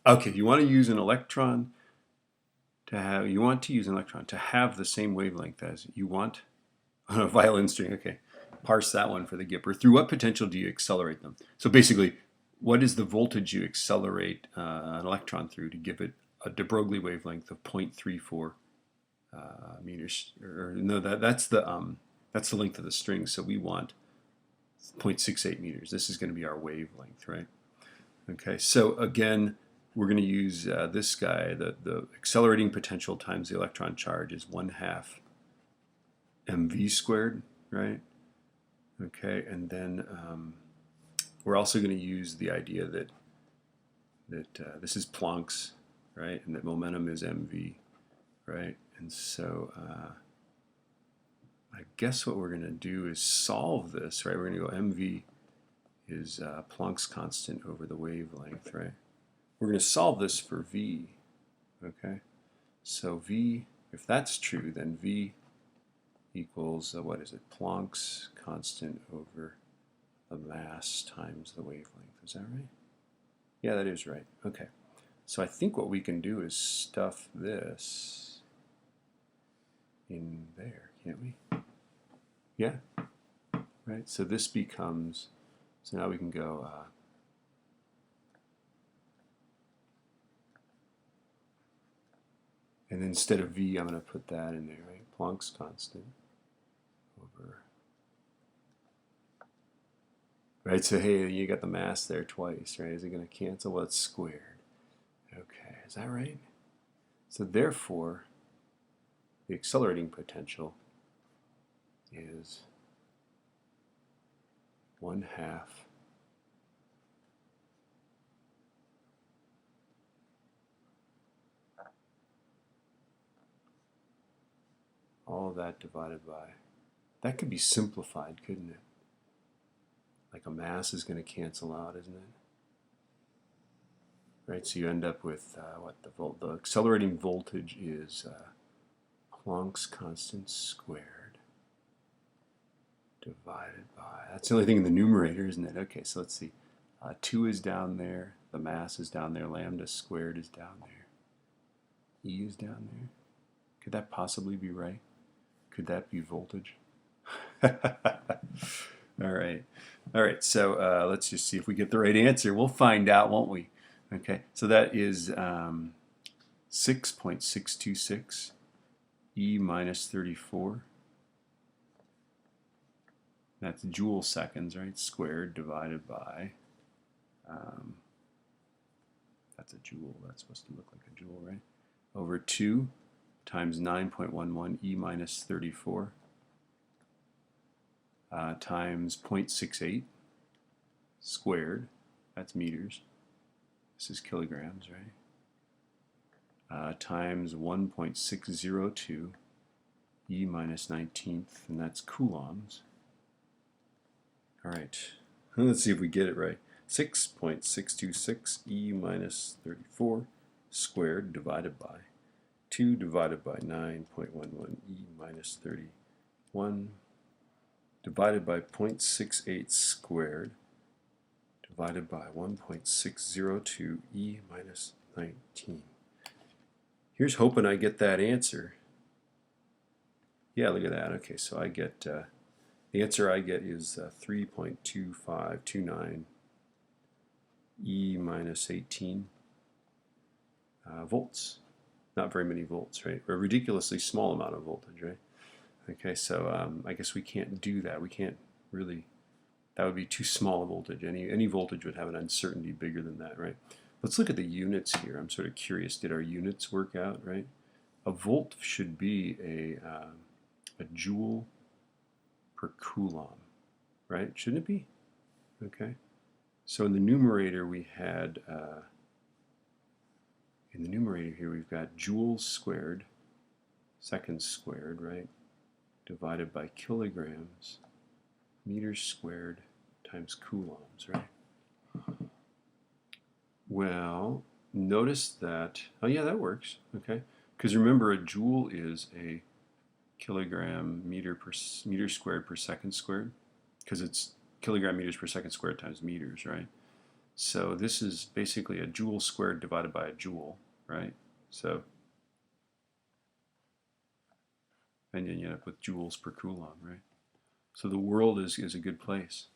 Okay, you want to use an electron to have the same wavelength as you want on a violin string. Okay, parse that one for the Gipper. Through what potential do you accelerate them? So basically, what is the voltage you accelerate an electron through to give it a de Broglie wavelength of 0.34 meters? Or no, that's the length of the string. So we want 0.68 meters. This is going to be our wavelength, right? Okay, so again, we're going to use this guy. The accelerating potential times the electron charge is 1/2 mv squared, right? Okay, and then we're also going to use the idea that this is Planck's, right, and that momentum is mv, right? And so I guess what we're going to do is solve this, right? We're going to go mv is Planck's constant over the wavelength, right? We're going to solve this for v, okay? So v, if that's true, then v equals, what is it, Planck's constant over the mass times the wavelength. Is that right? Yeah, that is right. Okay. So I think what we can do is stuff this in there, can't we? Yeah? Right? So this becomes, so now we can go, and then instead of v, I'm going to put that in there, right? Planck's constant over, right? So hey, you got the mass there twice, right? Is it going to cancel? Well, it's squared. Okay, is that right? So therefore, the accelerating potential is 1/2 all of that divided by, that could be simplified, couldn't it? Like a mass is going to cancel out, isn't it? Right, so you end up with what the accelerating voltage is Planck's constant squared divided by, that's the only thing in the numerator, isn't it? Okay, so let's see. 2 is down there, the mass is down there, lambda squared is down there, E is down there. Could that possibly be right? Could that be voltage? All right. All right, so let's just see if we get the right answer. We'll find out, won't we? Okay, so that is 6.626 E minus 34. That's joule seconds, right? Squared divided by, that's a joule. That's supposed to look like a joule, right? Over 2 times 9.11 E minus 34 times 0.68 squared. That's meters. This is kilograms, right? Times 1.602 E minus 19th, and that's coulombs. All right, let's see if we get it right. 6.626 E minus 34 squared divided by 2 divided by 9.11 E minus 31 divided by 0.68 squared divided by 1.602 E minus 19. Here's hoping I get that answer. Yeah, look at that. Okay, so I get, the answer I get is 3.2529 E minus 18 volts. Not very many volts, right? Or a ridiculously small amount of voltage, right? Okay, so I guess we can't do that. We can't really, that would be too small a voltage. Any voltage would have an uncertainty bigger than that, right? Let's look at the units here. I'm sort of curious, did our units work out, right? A volt should be a joule per coulomb, right? Shouldn't it be? Okay. So in the numerator we had, in the numerator here we've got joules squared, seconds squared, right? Divided by kilograms, meters squared times coulombs, right? Well, notice that, oh yeah, that works, okay? Because remember, a joule is a kilogram meter squared per second squared, because it's kilogram meters per second squared times meters, right? So this is basically a joule squared divided by a joule, right? So, and then you end up with joules per Coulomb, right? So the world is a good place.